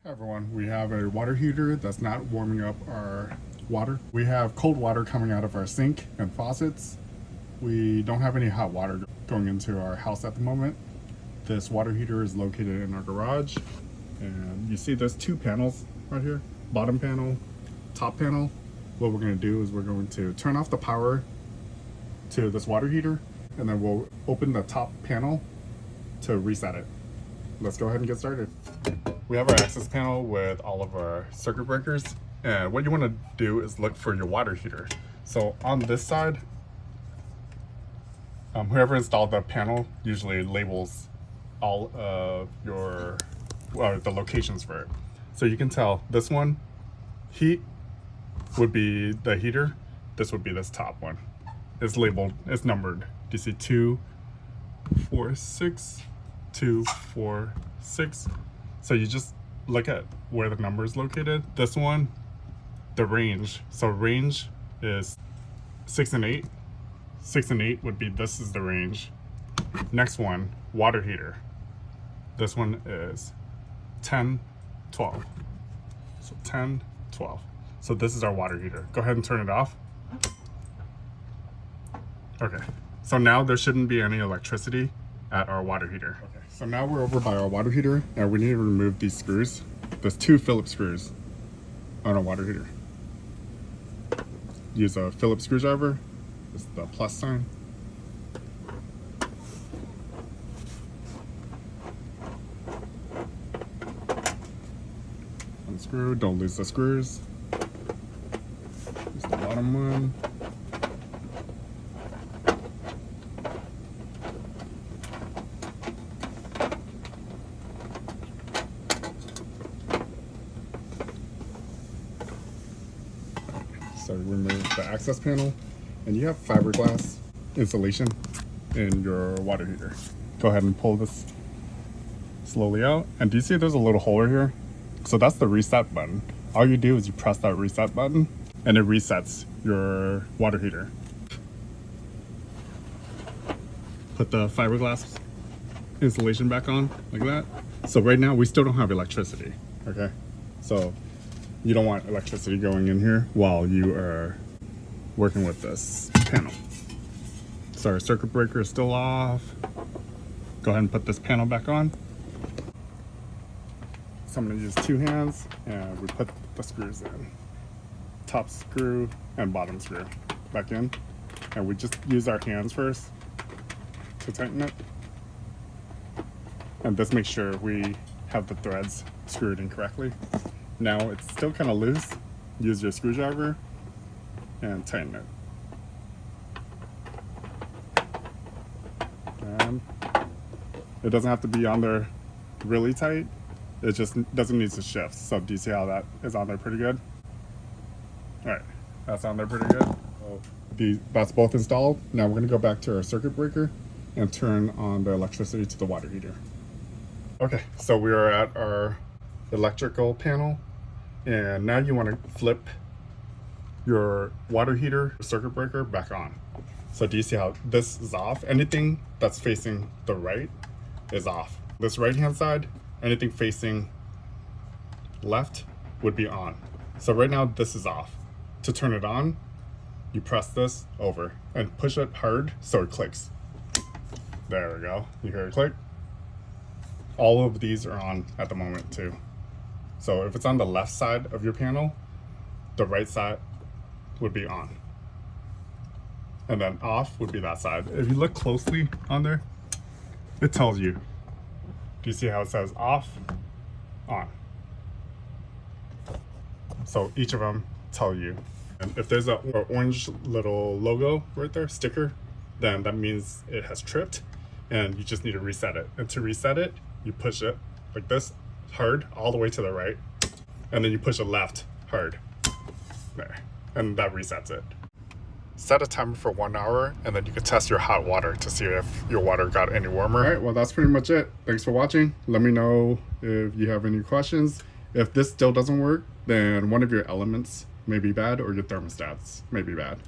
Hi everyone, we have a water heater that's not warming up our water. We have cold water coming out of our sink and faucets. We don't have any hot water going into our house at the moment. This water heater is located in our garage, and you see there's two panels right here, bottom panel, top panel. What we're going to do is we're going to turn off the power to this water heater, and then we'll open the top panel to reset it. Let's go ahead and get started. We have our access panel with all of our circuit breakers, and what you want to do is look for your water heater. So on this side, whoever installed the panel usually labels all of the locations for it. So you can tell this one, heat, would be the heater. This would be this top one. It's labeled, it's numbered. Do you see 246, 246? So you just look at where the number is located. This one, the range. So range is 6 and 8. 6 and 8 would be, this is the range. Next one, water heater. This one is 10, 12. So 10, 12. So this is our water heater. Go ahead and turn it off. Okay, so now there shouldn't be any electricity at our water heater. Okay, so now we're over by our water heater, and we need to remove these screws. There's 2 Phillips screws on our water heater. Use a Phillips screwdriver. This is the plus sign. Unscrew, don't lose the screws. Use the bottom one. So remove the access panel, and you have fiberglass insulation in your water heater. Go ahead and pull this slowly out, and do you see there's a little hole here? So that's the reset button. All you do is you press that reset button, and it resets your water heater. Put the fiberglass insulation back on like that. So right now we still don't have electricity, okay? So you don't want electricity going in here while you are working with this panel. So our circuit breaker is still off. Go ahead and put this panel back on. So I'm gonna use 2 hands, and we put the screws in. Top screw and bottom screw back in. And we just use our hands first to tighten it. And this makes sure we have the threads screwed in correctly. Now it's still kind of loose. Use your screwdriver and tighten it. And it doesn't have to be on there really tight. It just doesn't need to shift. So do you see how that is on there pretty good? All right, that's on there pretty good. So that's both installed. Now we're gonna go back to our circuit breaker and turn on the electricity to the water heater. Okay, so we are at our electrical panel, and now you want to flip your water heater circuit breaker back on. So do you see how this is off? Anything that's facing the right is off. This right hand side, anything facing left would be on. So right now this is off. To turn it on, you press this over and push it hard so it clicks. There we go, you hear it click? All of these are on at the moment too. So if it's on the left side of your panel, the right side would be on. And then off would be that side. If you look closely on there, it tells you. Do you see how it says off, on? So each of them tell you. And if there's an orange little logo right there, sticker, then that means it has tripped and you just need to reset it. And to reset it, you push it like this, hard, all the way to the right, and then you push it left, hard, there, and that resets it. Set a timer for 1 hour, and then you can test your hot water to see if your water got any warmer. All right, well, that's pretty much it. Thanks for watching. Let me know if you have any questions. If this still doesn't work, then one of your elements may be bad, or your thermostats may be bad.